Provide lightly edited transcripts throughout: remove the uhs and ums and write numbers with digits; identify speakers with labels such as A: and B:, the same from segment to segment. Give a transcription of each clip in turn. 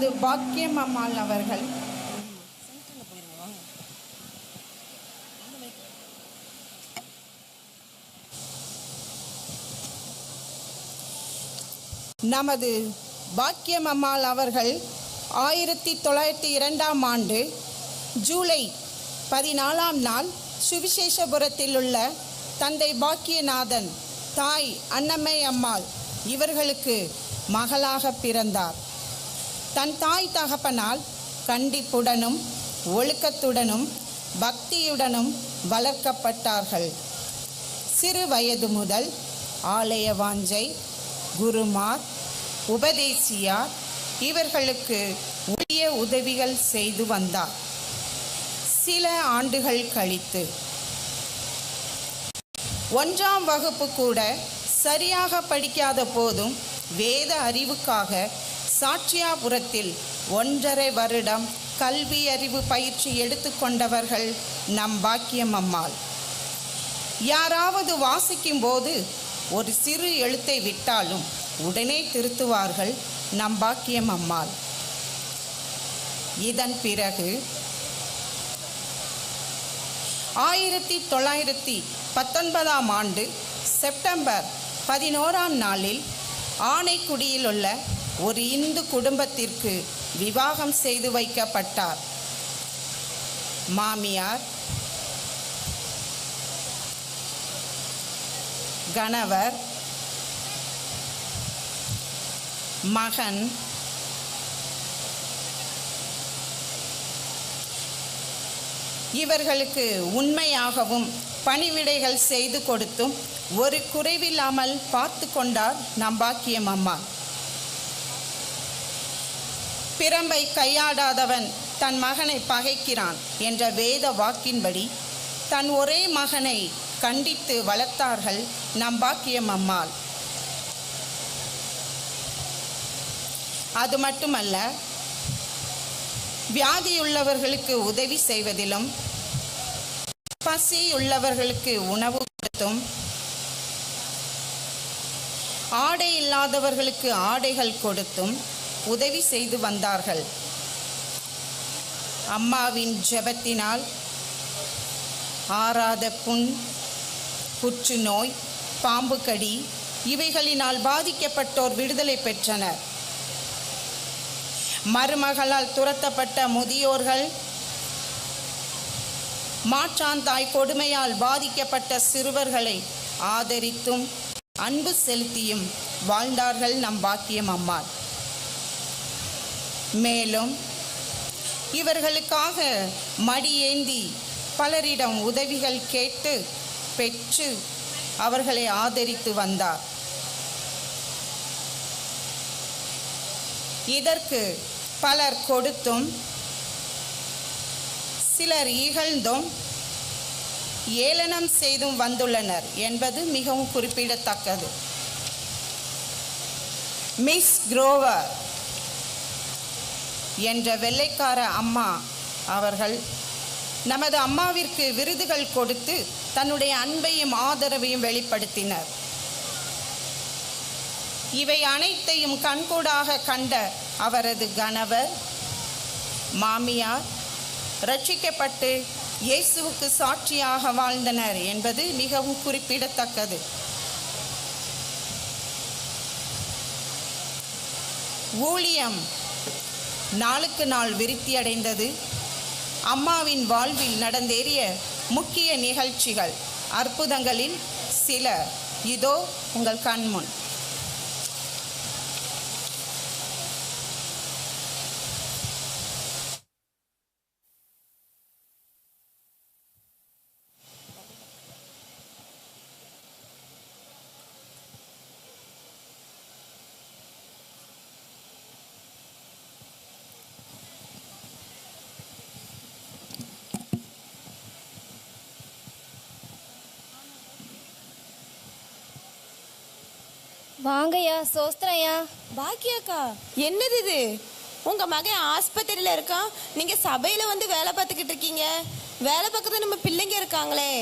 A: நமது பாக்கியம் அம்மாள் அவர்கள் நமது பாக்கியம் அம்மாள் அவர்கள் 1902ஆம் ஆண்டு ஜூலை 14ஆம் நாள் சுவிசேஷபுரத்தில் உள்ள தந்தை பாக்கியநாதன், தாய் அன்னம்மை அம்மாள் இவர்களுக்கு மகளாக பிறந்தார். தன் தாய் தகப்பனால் கண்டிப்புடனும் ஒழுக்கத்துடனும் பக்தியுடனும் வளர்க்கப்பட்டார்கள். சிறு வயது முதல் ஆலய வாஞ்சை, குருமார், உபதேசியார் இவர்களுக்கு உரிய உதவிகள் செய்து வந்தார். சில ஆண்டுகள் கழித்து 1ஆம் வகுப்பு கூட சரியாக படிக்காத போதும் வேத அறிவுக்காக சாட்சியாபுரத்தில் 1.5 வருடம் கல்வி அறிவு பயிற்சி எடுத்துக்கொண்டவர்கள் நம் பாக்கியம் அம்மாள். யாராவது வாசிக்கும் போது ஒரு சிறு எழுத்தை விட்டாலும் உடனே திருத்துவார்கள் நம் பாக்கியம் அம்மாள். இதன் பிறகு 1919ஆம் ஆண்டு செப்டம்பர் 11ஆம் நாளில் ஆனைக்குடியில் உள்ள ஒரு இந்து குடும்பத்திற்கு விவாகம் செய்து வைக்கப்பட்டார். மாமியார், கணவர், மகன், இவர்களுக்கு உண்மையாகவும் பணிவிடைகள் செய்து கொடுத்தும் ஒரு குறைவில்லாமல் பார்த்து கொண்டார் நம் பாக்கியம் அம்மா. பிரம்பை கையாடாதவன் தன் மகனை பகைக்கிறான் என்ற வேத வாக்கின்படி தன் ஒரே மகனை கண்டித்து வளர்த்தார்கள் நம் பாக்கியம் அம்மாள். அது மட்டுமல்ல, வியாதியுள்ளவர்களுக்கு உதவி செய்வதிலும், பசி உள்ளவர்களுக்கு உணவு கொடுத்தும், ஆடை இல்லாதவர்களுக்கு ஆடைகள் கொடுத்தும் உதவி செய்து வந்தார்கள். அம்மாவின் ஜெபத்தினால் ஆறாத புண், புற்றுநோய், பாம்பு கடி இவைகளினால் பாதிக்கப்பட்டோர் விடுதலை பெற்றனர். மருமகளால் துரத்தப்பட்ட முதியோர்கள், மாற்றாந்தாய் கொடுமையால் பாதிக்கப்பட்ட சிறுவர்களை ஆதரித்தும் அன்பு செலுத்தியும் வாழ்ந்தார்கள் நம் பாக்கியம் அம்மாள். மேலும் இவர்களுக்காக மடியேந்தி பலரிடம் உதவிகள் கேட்டு பெற்று அவர்களை ஆதரித்து வந்தார். இதற்கு பலர் கொடுத்தும் சிலர் இகழ்ந்தும் ஏளனம் செய்தும் வந்துள்ளனர் என்பது மிகவும் குறிப்பிடத்தக்கது. மிஸ் குரோவர் என்ற வெள்ளைக்கார அம்மா அவர்கள் நமது அம்மாவிற்கு விருதுகள் கொடுத்து தன்னுடைய அன்பையும் ஆதரவையும் வெளிப்படுத்தினர். இவை அனைத்தையும் கண்கூடாக கண்ட அவரது கணவர், மாமியார் ரட்சிக்கப்பட்டு இயேசுவுக்கு சாட்சியாக வாழ்ந்தனர் என்பது மிகவும் குறிப்பிடத்தக்கது. ஊழியம் நாளுக்கு நாள் விருத்தியடைந்தது. அம்மாவின் வாழ்வில் நடந்தேறிய முக்கிய நிகழ்ச்சிகள், அற்புதங்களில் சில இதோ உங்கள் கண்முன்.
B: வாங்கய்யா, சோஸ்திரையா.
C: பாக்கியாக்கா, என்னது இது? உங்க மகன் ஆஸ்பத்திரியில இருக்கான், நீங்க சபையில வந்து வேலை பார்த்துக்கிட்டு இருக்கீங்க. வேலை பார்க்கறது நம்ம பிள்ளைங்க இருக்காங்களே,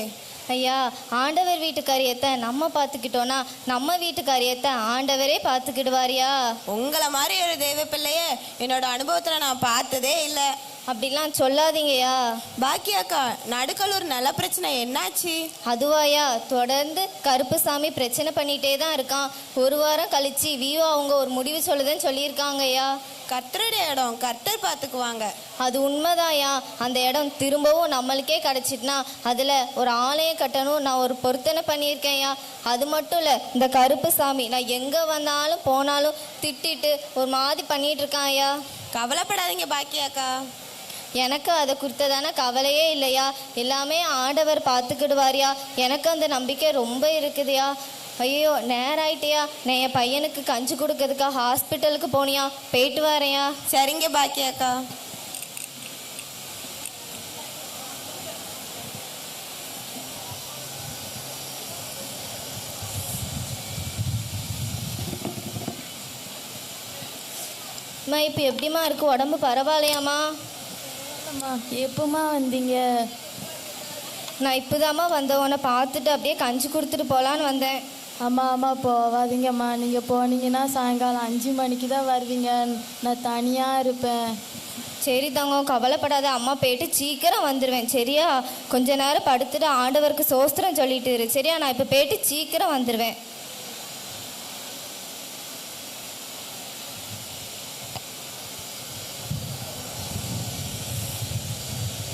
B: ஐயா, ஆண்டவர் வீட்டு காரியத்தை நம்ம பார்த்துக்கிட்டோன்னா நம்ம வீட்டு காரியத்தை ஆண்டவரே பார்த்துக்கிடுவாரியா?
C: உங்களை மாதிரி ஒரு தெய்வ பிள்ளைய என்னோட அனுபவத்துல நான் பார்த்ததே இல்லை.
B: அப்படிலாம் சொல்லாதீங்கய்யா.
C: பாக்கியாக்கா, நடுக்கல்லூர் நல்ல பிரச்சனை என்னாச்சு?
B: அதுவாயா, தொடர்ந்து கருப்புசாமி பிரச்சனை பண்ணிட்டே தான் இருக்கான். ஒரு வாரம் கழிச்சு வியோ அவங்க ஒரு முடிவு சொல்லுதுன்னு சொல்லியிருக்காங்கய்யா.
C: கர்த்தருடைய இடம் கர்த்தர் பார்த்துக்குவாங்க.
B: அது உண்மைதாயா. அந்த இடம் திரும்பவும் நம்மளுக்கே கிடச்சிட்டுனா அதில் ஒரு ஆலயம் கட்டணும் நான் ஒரு பொருத்தனை பண்ணியிருக்கேன்யா. அது மட்டும் இல்லை, இந்த கருப்புசாமி நான் எங்கே வந்தாலும் போனாலும் திட்டிட்டு ஒரு மாதிரி பண்ணிட்டு இருக்கான்யா.
C: கவலைப்படாதீங்க பாக்கியாக்கா,
B: எனக்கு அதை குறித்ததான கவலையே இல்லையா. எல்லாமே ஆண்டவர் பார்த்துக்கிடுவாரியா. எனக்கு அந்த நம்பிக்கை ரொம்ப இருக்குதுயா. ஐயோ, நேரம் ஆயிட்டியா. நான் என் பையனுக்கு கஞ்சி கொடுக்கறதுக்கா ஹாஸ்பிட்டலுக்கு போனியா? போயிட்டு வரேன்யா.
C: சரிங்க பாக்கியாக்கா.
B: அம்மா, இப்போ எப்படிம்மா இருக்கு? உடம்பு பரவாயில்லையாம்மா?
D: எப்போம்மா வந்தீங்க?
B: நான் இப்போதாம்மா வந்தேன். உன்னை பார்த்துட்டு அப்படியே கஞ்சி கொடுத்துட்டு போகலான்னு வந்தேன்.
D: ஆமாம் போவாதீங்கம்மா. நீங்கள் போனீங்கன்னா சாயங்காலம் 5 மணிக்கு தான் வருவீங்க. நான் தனியாக இருப்பேன்.
B: சரி தங்கம், கவலைப்படாத. அம்மா போயிட்டு சீக்கிரம் வந்துடுவேன் சரியா? கொஞ்ச நேரம் படுத்துட்டு ஆண்டவருக்கு சோஸ்திரம் சொல்லிட்டு இரு சரியா? நான் இப்போ போயிட்டு சீக்கிரம் வந்துடுவேன்.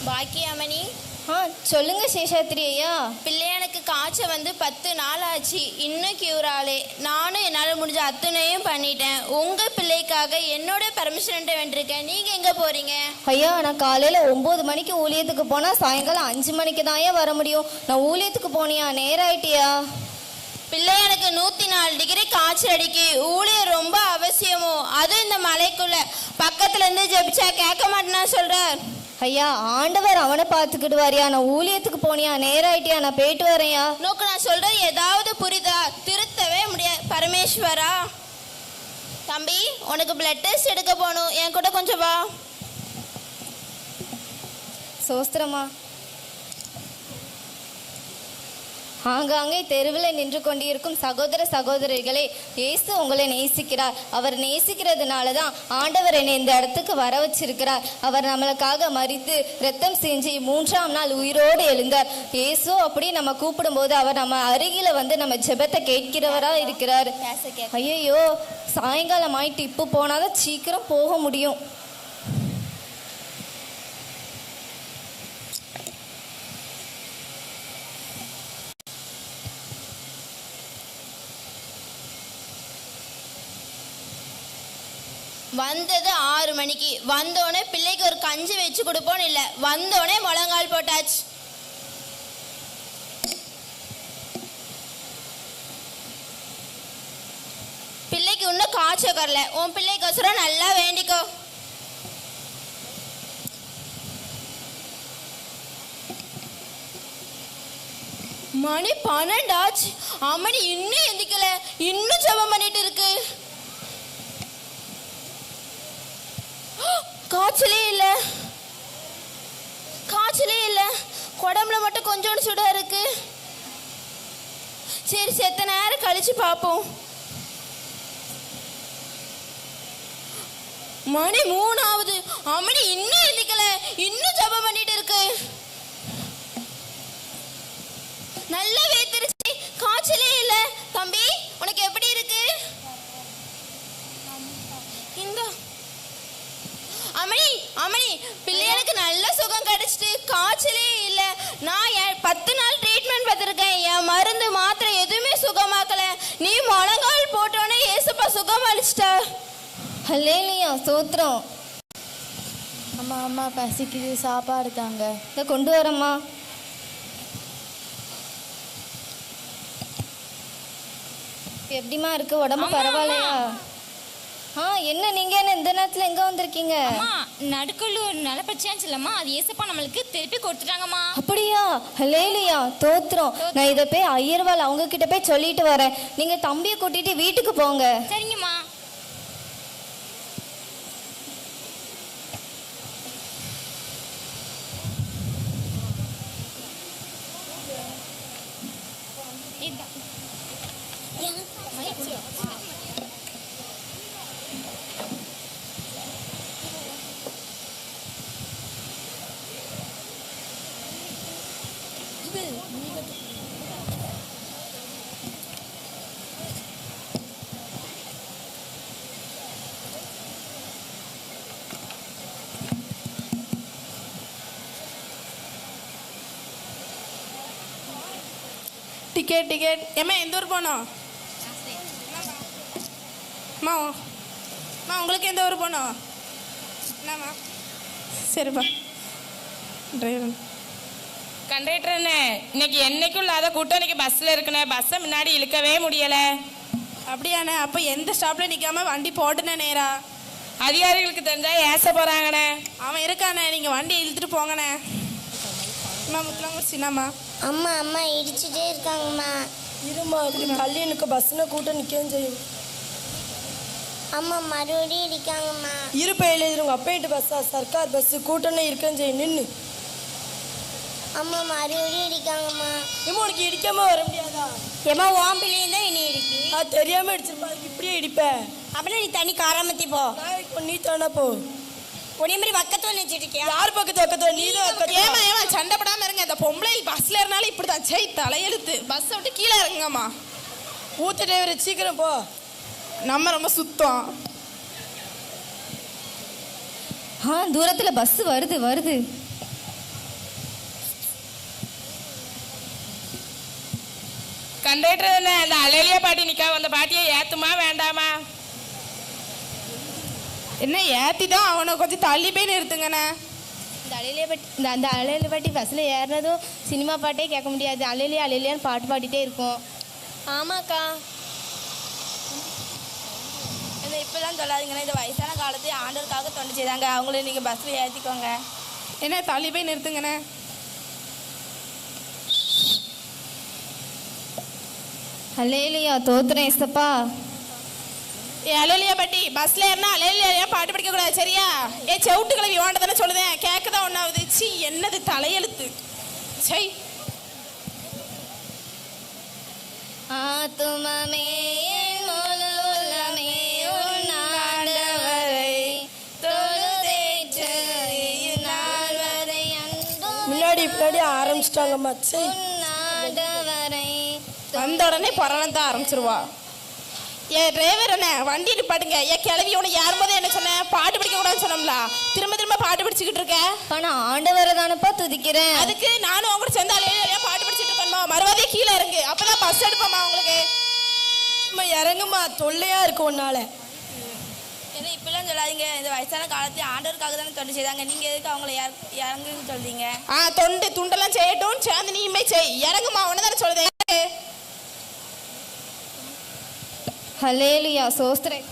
E: பாக்கியாமணி,
B: சொல்லுங்க சேஷாத்ரி ஐயா.
E: பிள்ளையனுக்கு காய்ச்சல் வந்து 10 நாள் ஆச்சு, இன்னும் கியூராலே. நானும் என்னால் முடிஞ்ச அத்தனையும் பண்ணிட்டேன். உங்கள் பிள்ளைக்காக என்னோட பர்மிஷன் வேண்டியிருக்கேன். நீங்கள் எங்கே போகிறீங்க?
B: ஐயா, நான் காலையில் 9 மணிக்கு ஊழியத்துக்கு போனால் சாயங்காலம் 5 மணிக்கு தான் வர முடியும். நான் ஊழியத்துக்கு போனியா? நேரம் ஆயிட்டியா?
E: பிள்ளையனுக்கு 104 டிகிரி காய்ச்சல் அடிக்கி. ஊழியர் ரொம்ப அவசியமோ, அதுவும் இந்த மலைக்குள்ள. பக்கத்துல இருந்து ஜெபிச்சா கேட்க மாட்டேன்னா சொல்றார்.
B: ஐயா, ஆண்டவர் அவனை பார்த்துக்கிடுவாரியா. நான் ஊழியத்துக்கு போனியா? நேரம் ஆயிட்டியா? நான் போயிட்டு வரேன்யா.
E: நோக்கு, நான் சொல்றது ஏதாவது புரியுதா? திருத்தவே முடியாது. பரமேஸ்வரா, தம்பி, உனக்கு பிளட் டெஸ்ட் எடுக்க போகணும். என் கூட கொஞ்சம் வா.
B: சோஸ்திரமா. ஆங்காங்கே தெருவில் நின்று கொண்டிருக்கும் சகோதர சகோதரிகளே, இயேசு உங்களை நேசிக்கிறார். அவர் நேசிக்கிறதுனால தான் ஆண்டவர் என்னை இந்த இடத்துக்கு வர வச்சிருக்கிறார். அவர் நம்மளுக்காக மரித்து ரத்தம் சிந்தி 3ஆம் நாள் உயிரோடு எழுந்தார். இயேசு அப்படி நம்ம கூப்பிடும்போது அவர் நம்ம அருகில வந்து நம்ம ஜெபத்தை கேட்கிறவரா இருக்கிறார். ஐயோ, சாயங்காலம் ஆயிட்டு இப்போ போனாதான் சீக்கிரம் போக முடியும்.
E: வந்தது 6 மணிக்கு. வந்தோடனே பிள்ளைக்கு ஒரு கஞ்சி வச்சு கொடுப்போன்னு இல்லை, வந்தோடனே முழங்கால் போட்டாச்சு. பிள்ளைக்கு இன்னும் காய்ச்சல் வரல. உன் பிள்ளைக்கோசரம் நல்லா வேண்டிக்கோ. மணி 12 ஆச்சு. அம்மணி இன்னும் எந்திக்கல, இன்னும் ஜெபம் பண்ணிட்டு இருக்கு. காய்ச்சலே இல்லை, காய்ச்சலே இல்லை. உடம்புல மட்டும் கொஞ்சோண்டு சுடா இருக்கு. சரி, செத்த நேரம் கழிச்சு பார்ப்போம். மணி 3 ஆகுது. அம்மணி இன்னும் எந்திக்கல, இன்னும் ஜெபம் பண்ணிட்டு இருக்கு. நல்லா வேத்திருச்சு, காய்ச்சலே இல்லை. தம்பி, உனக்கு எப்படி இருக்கு? இந்த அம்மணி, அம்மணி, பிள்ளைகளுக்கு நல்ல சுகம் கிடைச்சிட்டு காய்ச்சலே இல்லை. நான் 10 நாள் ட்ரீட்மெண்ட் பார்த்துருக்கேன். என் மருந்து மாத்திரை எதுவுமே சுகமாக்கல. நீ முழங்கால் போட்டோன்னே ஏசப்பா சுகம் அளிச்சிட்டா.
B: ஹல்லேலூயா, ஸ்தோத்திரம்.
D: அம்மா பசிக்குது, சாப்பாடு தாங்க.
B: இதை கொண்டு வரம்மா. எப்படிமா இருக்கு? உடம்பு பரவாயில்லையா? என்ன நீங்க என்ன இந்த நேரத்துல எங்க வந்திருக்கீங்க?
F: நடுக்கல்லூர் நல்ல பிரச்சனை இல்லம்மா, அது ஏசப்பா நம்மளுக்கு திருப்பி கொடுத்துட்டாங்கம்மா.
B: அப்படியா? ஹல்லேலூயா, தோத்திரம். நான் இதை போய் ஐயர்வாள் அவங்க கிட்ட போய் சொல்லிட்டு வரேன். நீங்க தம்பியை கூட்டிட்டு வீட்டுக்கு போங்க.
F: சரிங்கம்மா.
C: டிக்கெட் டிக்கெட் ஏம்மா எந்த ஊர் போகணும்? அம்மா அம்மா உங்களுக்கு எந்த ஊர் போகணும்? என்னம்மா? சரிப்பா. டிரைவர்
G: கண்டக்டர் அண்ணே, இன்னைக்கு என்னைக்கும் இல்லாத கூட்டம் இன்னைக்கு பஸ்ஸில் இருக்குண்ணே. பஸ்ஸை முன்னாடி இழுக்கவே முடியலை.
C: அப்படியாண்ணே? அப்போ எந்த ஸ்டாப்பில் நிற்காம வண்டி போட்டுனே நேரா?
G: அதிகாரிகளுக்கு தெரிஞ்சா ஏச போகிறாங்கண்ணே.
C: அவன் இருக்காண்ணே, நீங்கள் வண்டி இழுத்துட்டு போங்கண்ணே. அம்மா முத்தலாங்க சின்னம்மா.
H: அம்மா அம்மா இடிச்சுட்டே இருக்காங்கம்மா.
D: இருமா கல்யாணுக்கு பஸ்ஸில் கூட்டம் நிற்கவும் செய்யும்.
H: அம்மா மறுபடியும் இடிக்காங்கம்மா.
D: இரு பையில உங்கள் அப்பையிட்டு பஸ்ஸா சர்க்கார் பஸ்ஸு கூட்டம்னு இருக்கன்னு செய்யும் நின்று.
H: அம்மா மறுபடியும் இடிக்காங்கம்மா.
D: ஏமா உனக்கு இடிக்காம வர முடியாதா?
E: ஏமா ஓம்பிலையும் தான் இனி இருக்கு.
D: அது தெரியாமல் இடிச்சிருப்பா, இப்படியே இடிப்பேன்.
E: அப்படின்னா நீ தண்ணி காராமத்தி போ.
D: இப்போ நீ தானே போ.
E: உடைய மாதிரி பக்கத்துல நினைச்சிட்டு இருக்கியா?
D: யார் பக்கத்துல நீ தான்.
C: ஏமா ஏமா சண்டை படாம இருங்க. இந்த பொம்பளை பஸ்ல இருந்தாலும் இப்படிதான். சை தலையெழுத்து. பஸ்ஸை விட்டு கீழே இறங்குங்கம்மா.
D: ஊத்த டிரைவர் சீக்கிரம் போ.
C: நம்ம ரொம்ப சுத்தம்.
B: தூரத்தில் பஸ் வருது வருது.
G: கண்டக்டர் அண்ணே, அந்த அலையிலியா பாட்டி நிற்கா, அந்த பாட்டியை ஏற்றுமா வேண்டாமா?
C: என்ன ஏற்றி தான் அவனை கொஞ்சம் தள்ளி போய் நிறுத்துங்கண்ணே.
B: அந்த அலையில பாட்டி பஸ்ஸில் ஏறினதும் சினிமா பாட்டே கேட்க முடியாது. அலையிலியான்னு பாட்டு பாடிட்டே இருக்கும்.
E: ஆமாக்கா. இந்த இப்பெல்லாம் சொல்லாதீங்கண்ணா. இந்த வயசான காலத்தையும் ஆண்டவருக்காக தொண்டு செய்தாங்க. அவங்கள நீங்கள் பஸ்ஸில் ஏற்றிக்கோங்க.
C: என்ன தள்ளி போய் நிறுத்துங்கண்ணே.
B: அல்லேலியா தோத்துறேன் ஏசப்பா.
C: அலையிலியா பாட்டி பஸ்ல ஏறினா அலையிலியா பாட்டு படிக்க கூடாது சரியா? செவுட்டு கிளவி வாண்ட தானே சொல்லுதேன். கேட்கதான் ஒன்றாவது. சி என்னது தலையெழுத்து. சை
B: ஆத்துமமே முழு உள்ளமே உன் ஆண்டவரை தொழுதேற்று இந்நாள் வரை அன்பும்
D: முன்னாடி ஆரம்பிச்சிட்டாங்கம்மா. சரி
B: உன் ஆண்டவரை
C: வந்த உடனே பரவம் தான் ஆரம்பிச்சிருவா. டிரைவர் என்ன வண்டி நிப்பாட்டுங்க. கிளவி உன யாரும் போதே என்ன சொன்ன? பாட்டு படிக்க கூடாதுன்னு சொன்னோம்ல. திரும்ப திரும்ப பாட்டு படிச்சுக்கிட்டு இருக்க.
B: நான் ஆண்டவரை தானப்பா துதிக்கிறேன்.
C: அதுக்கு நானும் அவங்க கூட சேர்ந்து அலையிலியா பாட்டு படிச்சுட்டு இருக்கணுமா? மறுபடியும் கீழே இறங்கு. அப்பதான் பஸ் எடுப்போம்மா உங்களுக்கு.
D: இறங்குமா, தொல்லையா இருக்கு உன்னால.
E: ஏன்னா இப்பெல்லாம் சொல்லாதீங்க. இந்த வயசான காலத்தையும் ஆண்டவருக்காக தானே தொண்டு செய்தாங்க. நீங்கள் எதுக்கு அவங்கள இறங்குன்னு சொல்றீங்க?
C: தொண்டு துண்டெல்லாம் செய்யட்டும். சேர்ந்து நீயுமே செய். இறங்குமா, உன்ன தானே சொல்லுதேன்.
B: ஹல்லேலூயா சோஸ்திரம்.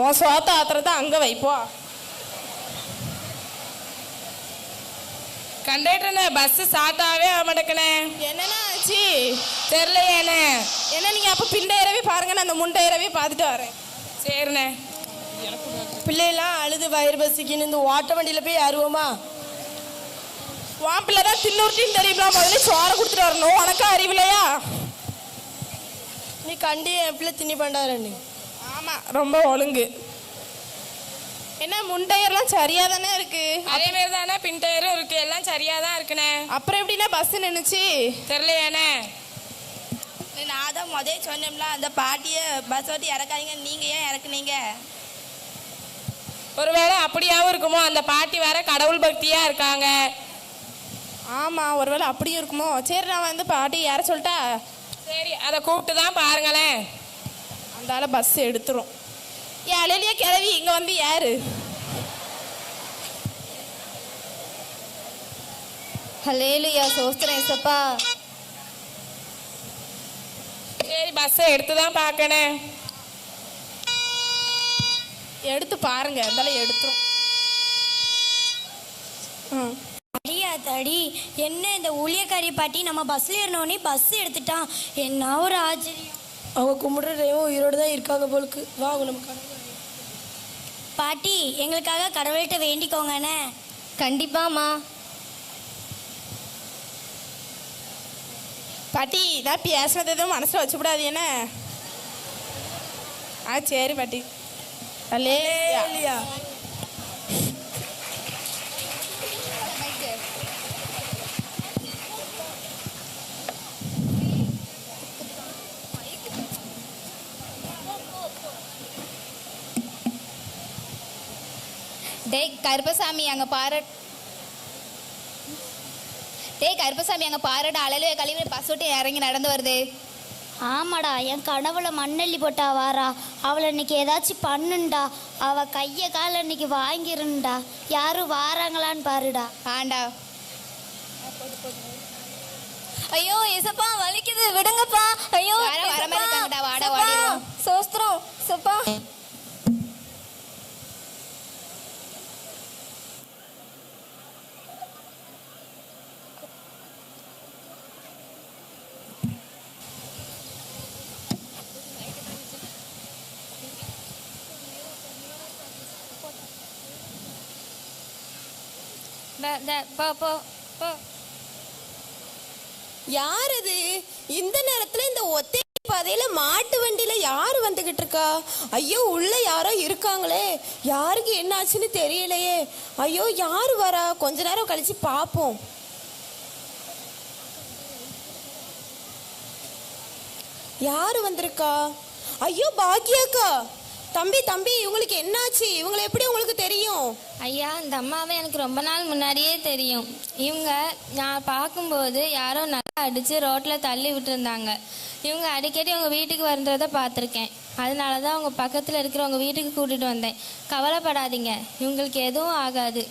C: உன் சோத்த ஆத்திரத்தை அங்கே வைப்போ.
G: கண்டக்டர் அண்ணே, பஸ்ஸு ஸ்டார்ட்டாகவே ஆக மாட்டேங்கண்ணே.
C: என்னன்னா ஆச்சு
G: தெரியலையேண்ணே.
C: என்ன நீங்கள் அப்போ பிண்டையறவே பாருங்க. நான் அந்த முண்டையறவே பார்த்துட்டு வரேன்.
G: சரிண்ணே.
D: பிள்ளைலாம் அழுது வயிறு பசிக்குன்னு இந்த ஓட்ட வண்டியில் போய் ஏறுவோமா?
C: உன் பிள்ளை தான் தின்னுருட்டின்னு தெரியுமா? முதல்ல சோறை கொடுத்துட்டு வரணும். உனக்கு அறிவில்லையா?
D: நீ கண்டி என் பிள்ளை தின்னி பண்ணாரண்ணு.
C: ஆமாம் ரொம்ப ஒழுங்கு. என்ன முண்டையர்லாம் சரியாக தானே இருக்கு?
G: அதே மாதிரி தானே பின் டயரும் இருக்கு. எல்லாம் சரியாக தான் இருக்குண்ணே.
C: அப்புறம் எப்படின்னா பஸ் நின்றுச்சு?
G: தெரியலையாண்ணே.
E: நான் தான் முதல்ல சொன்னேன்ல அந்த பாட்டியை பஸ் ஓட்டி இறக்காதீங்க. நீங்கள் ஏன் இறக்குனீங்க?
G: ஒருவேளை அப்படியாவும் இருக்குமோ? அந்த பாட்டி வேற கடவுள் பக்தியாக இருக்காங்க.
C: ஆமாம் ஒருவேளை அப்படியும் இருக்குமோ? சரி நான் வந்து பாட்டி யார சொல்லிட்டா?
G: சரி, அதை கூப்பிட்டு தான் பாருங்களேன்.
C: அந்தால பஸ் எடுத்துரும். அலையிலியா கிளவி இங்கே வந்து யாரு?
B: ஹல்லேலூயா சோஸ்திரம் ஏசப்பா.
G: சரி, பஸ்ஸை எடுத்து தான் பார்க்கணேன்.
C: எடுத்து பாருங்க. இருந்தாலும் எடுத்துரும்.
H: அடியா தடி என்ன இந்த ஊழியக்காரி பாட்டி நம்ம பஸ்ல ஏறினோடனே பஸ் எடுத்துட்டான். என்ன ஒரு ஆச்சரியம்.
D: அவங்க கும்பிடுற தெய்வம் உயிரோடு தான் இருக்காங்க போலுக்கு. வாங்க நமக்கு.
H: பாட்டி எங்களுக்காக கடவுள்கிட்ட வேண்டிக்கோங்கண்ணே.
B: கண்டிப்பாம்மா.
C: பாட்டி நான் பேசுனது எதுவும் மனசில் வச்சுக்கூடாது என்ன? சரி பாட்டி.
D: இல்லையா
F: டேய் கருப்பசாமி அங்கே பாரு. டேய் கருப்பசாமி அங்கே பாருடா, அழலுவே கழிவு பஸ் விட்டு இறங்கி நடந்து வருது.
H: ஆமாடா, என் கனவுல மண்ணள்ளி போட்டா வாரா. அவளை இன்னைக்கு ஏதாச்சும் பண்ணுண்டா. அவ கையை காலை இன்னைக்கு வாங்கிருண்டா. யாரும் வாராங்களான்னு பாருடா.
F: ஆண்டா.
B: ஐயோ ஏசப்பா வலிக்குது, விடுங்கப்பா. ஐயோ
F: வர மாதிரி இருக்காங்கடா, வாடா
B: ஏசப்பா,
F: வாடிடுவோம்.
B: சோஸ்திரம் சப்பா.
F: போ போ போ.
C: யார் அது இந்த நேரத்துல இந்த ஒத்தை பாதையில மாட்டு வண்டியில யாரு வந்துகிட்டு இருக்கா? ஐயோ உள்ள யாரோ இருக்காங்களே, யாருக்கு என்ன ஆச்சுன்னு தெரியலையே. ஐயோ யாரு வரா? கொஞ்ச நேரம் கழிச்சு பாப்போம். யாரு வந்திருக்கா? ஐயோ பாக்கியாக்கா. தம்பி தம்பி, இவங்களுக்கு என்னாச்சு? இவங்களை எப்படி உங்களுக்கு தெரியும்?
E: ஐயா, இந்த அம்மாவை எனக்கு ரொம்ப நாள் முன்னாடியே தெரியும். இவங்க நான் பார்க்கும்போது யாரோ நல்லா அடித்து ரோட்டில் தள்ளி விட்டுருந்தாங்க. இவங்க அடிக்கடி உங்கள் வீட்டுக்கு வந்ததை பார்த்துருக்கேன். அதனால தான் உங்கள் பக்கத்தில் இருக்கிற உங்கள் வீட்டுக்கு கூட்டிகிட்டு வந்தேன். கவலைப்படாதீங்க, இவங்களுக்கு எதுவும் ஆகாது.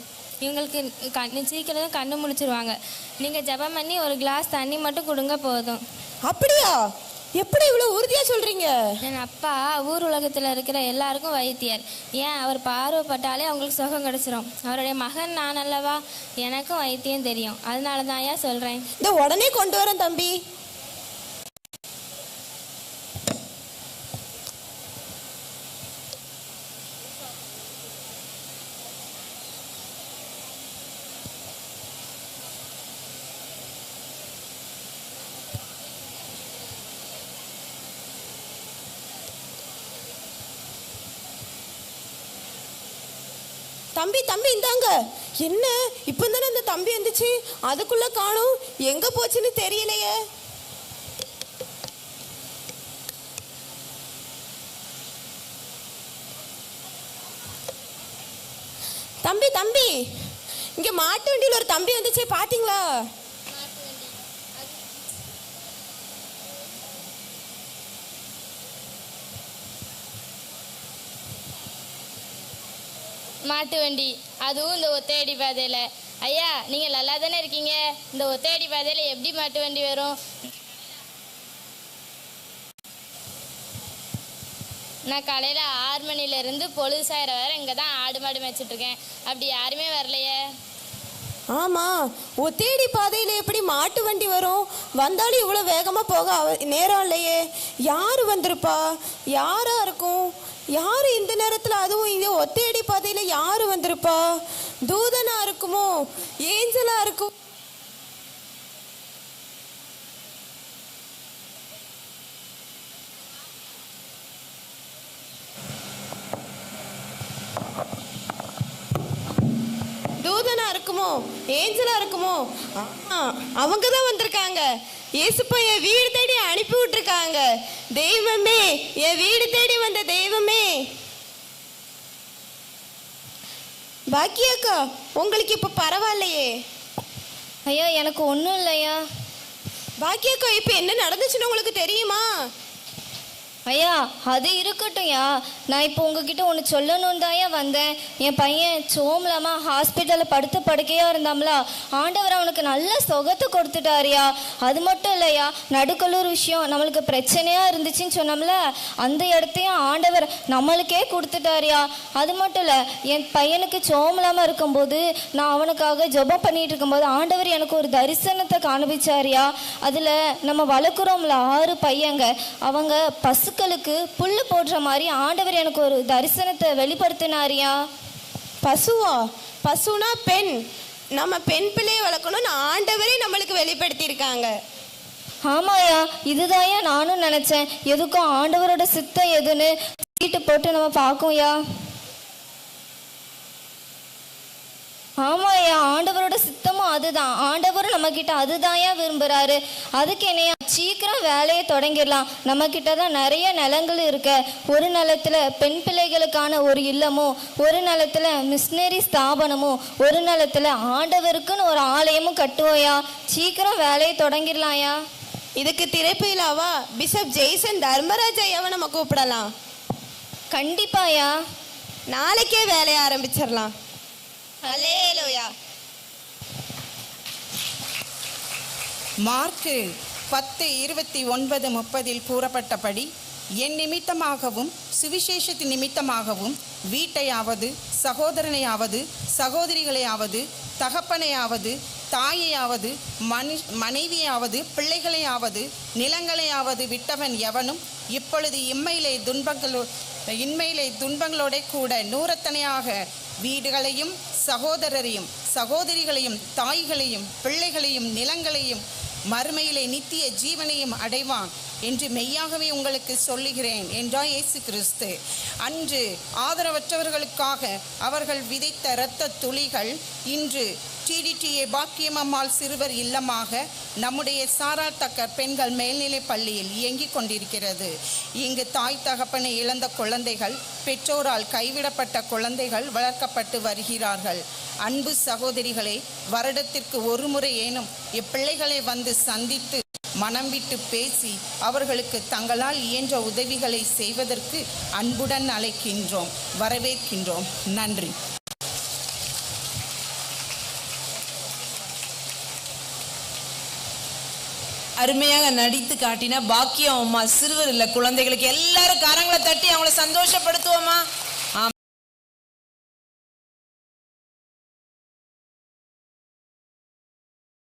E: இவங்களுக்கு சீக்கிரம் கண்ணு முடிச்சிருவாங்க. நீங்கள் ஜெபம் பண்ணி ஒரு கிளாஸ் தண்ணி மட்டும் கொடுங்க போதும்.
C: அப்படியா? எப்படி இவ்வளவு உறுதியா சொல்றீங்க?
E: என் அப்பா ஊர் உலகத்தில் இருக்கிற எல்லாருக்கும் வைத்தியர். ஏன் அவர் பார்வைப்பட்டாலே அவங்களுக்கு சுகம் கிடைச்சிரும். அவருடைய மகன் நான் அல்லவா, எனக்கும் வைத்தியம் தெரியும். அதனால தான் ஐயா சொல்கிறேன்.
C: இந்த உடனே கொண்டு வரேன் தம்பி. தம்பி தம்பி இந்தாங்க. என்ன இப்போ தானே இந்த தம்பி வந்துச்சு, அதுக்குள்ள காணும், எங்க போச்சுன்னு தெரியலையே. தம்பி தம்பி, இங்க மாட்டு வண்டியில் ஒரு தம்பி வந்துச்சு, பாத்தீங்களா?
E: மாட்டு வண்டி, அதுவும் இந்த ஒத்தையடி பாதையில். ஐயா, நீங்கள் நல்லா தானே இருக்கீங்க? இந்த ஒத்தையடி பாதையில் எப்படி மாட்டு வண்டி வரும்? நான் காலையில் 6 மணிலேருந்து பொழுது சாயிற வரை இங்கே தான் ஆடு மாடு மேய்ச்சிட்ருக்கேன். அப்படி யாருமே வரலையே.
C: ஆமா, ஒத்தேடி பாதையில எப்படி மாட்டு வண்டி வரும்? வந்தாலும் இவ்வளோ வேகமா போக நேரம் இல்லையே. யாரு வந்திருப்பா? யாரா இருக்கும்? யாரு இந்த நேரத்துல, அதுவும் இந்த ஒத்தேடி பாதையில யாரு வந்திருப்பா? தூதனா இருக்குமோ, ஏஞ்சலா இருக்கும்? தூதனா இருக்குமோ, ஏஞ்சலா இருக்குமோ? அவங்க தான் வந்திருக்காங்க. இயேசுப்பா என் வீடு தேடி அனுப்பி விட்டுருக்காங்க. தெய்வமே, என் வீடு தேடி வந்த தெய்வமே. பாக்கியாக்கா, உங்களுக்கு இப்ப பரவாயில்லையே?
B: ஐயா எனக்கு ஒன்றும் இல்லையா.
C: பாக்கியாக்கா, இப்ப என்ன நடந்துச்சுன்னு உங்களுக்கு தெரியுமா?
B: ஐயா அது இருக்கட்டும்யா, நான் இப்போ உங்ககிட்ட ஒன்று சொல்லணுன்னு தான்யா வந்தேன். என் பையன் சோம்லாமா ஹாஸ்பிட்டலில் படுத்த படுக்கையாக இருந்தாம்ல, ஆண்டவர் அவனுக்கு நல்ல சுகத்தை கொடுத்துட்டாருயா. அது மட்டும் இல்லையா, நடுக்கல்லூர் விஷயம் நம்மளுக்கு பிரச்சனையாக இருந்துச்சுன்னு சொன்னோம்ல, அந்த இடத்தையும் ஆண்டவர் நம்மளுக்கே கொடுத்துட்டாருயா. அது மட்டும் இல்லை, என் பையனுக்கு சோம்லாமா இருக்கும்போது நான் அவனுக்காக ஜெபம் பண்ணிட்டு இருக்கும்போது ஆண்டவர் எனக்கு ஒரு தரிசனத்தை காண்பிச்சாரியா. அதில் நம்ம வளர்க்குறோம்ல 6 பையங்க, அவங்க பசுக்களுக்கு புல்லு போடுற மாதிரி ஆண்டவர் எனக்கு ஒரு தரிசனத்தை வெளிப்படுத்தினாரியா.
C: பசுவா? பசுனா பெண். நம்ம பெண் பிள்ளையை வளர்க்கணும்னு ஆண்டவரே நம்மளுக்கு வெளிப்படுத்தி இருக்காங்க.
B: ஆமாயா, இதுதான்யா நானும் நினைச்சேன். எதுக்கும் ஆண்டவரோட சித்தம் எதுன்னு சீட்டு போட்டு நம்ம பார்க்கோம்யா. ஆமாயா, ஆண்டவரோட சித்தமும் அதுதான். ஆண்டவரும் நம்ம கிட்ட அதுதான்யா விரும்புறாரு. அதுக்கு என்னையா சீக்கிரம் வேலையை தொடங்கிடலாம். நம்ம கிட்ட தான் நிறைய நிலங்கள் இருக்க. ஒரு நிலத்துல பெண் பிள்ளைகளுக்கான ஒரு இல்லமும், ஒரு நிலத்துல மிஷினரி ஸ்தாபனமும், ஒரு நிலத்துல ஆண்டவருக்குன்னு ஒரு ஆலயமும் கட்டுவோயா. சீக்கிரம் வேலையை தொடங்கிடலாம்யா.
C: இதுக்கு திறப்பு விழாவா பிஷப் ஜெய்சன் தர்மராஜ் ஐயாவை நம்ம கூப்பிடலாம்.
B: கண்டிப்பாயா.
C: நாளைக்கே வேலையை ஆரம்பிச்சிடலாம்.
B: ஹல்லேலூயா.
A: மார்க்கு 10:29-30 கூறப்பட்டபடி என் நிமித்தமாகவும் சுவிசேஷத்தின் நிமித்தமாகவும் வீட்டையாவது சகோதரனையாவது சகோதரிகளையாவது தகப்பனையாவது தாயையாவது மனைவியாவது பிள்ளைகளையாவது நிலங்களையாவது விட்டவன் எவனும் இப்பொழுது இன்மையிலே துன்பங்களோட கூட நூறத்தனையாக வீடுகளையும் சகோதரரையும் சகோதரிகளையும் தாய்களையும் பிள்ளைகளையும் நிலங்களையும் மறுமையிலே நித்திய ஜீவனையும் அடைவான் என்று மெய்யாகவே உங்களுக்கு சொல்லுகிறேன் என்றார் இயேசு கிறிஸ்து. அன்று ஆதரவற்றவர்களுக்காக அவர்கள் விதைத்த இரத்த துளிகள் இன்று TDTA பாக்கியம்மாள் சிறுவர் இல்லமாக நம்முடைய சாராட்டக்க பெண்கள் மேல்நிலை பள்ளியில் இயங்கிக் கொண்டிருக்கிறது. இங்கு தாய் தகப்பனை இழந்த குழந்தைகள், பெற்றோரால் கைவிடப்பட்ட குழந்தைகள் வளர்க்கப்பட்டு வருகிறார்கள். அன்பு சகோதரிகளே, வருடத்திற்கு ஒரு முறை ஏனும் இப்பிள்ளைகளை வந்து சந்தித்து மனம் விட்டு பேசி அவர்களுக்கு தங்களால் இயன்ற உதவிகளை செய்வதற்கு அன்புடன் அழைக்கின்றோம், வரவேற்கின்றோம். நன்றி.
I: அருமையாக நடித்து காட்டின பாக்கியம் அம்மா சிறுவர் இல்ல குழந்தைகளுக்கு எல்லாரும் கரங்களை தட்டி அவங்கள சந்தோஷப்படுத்துவோமா.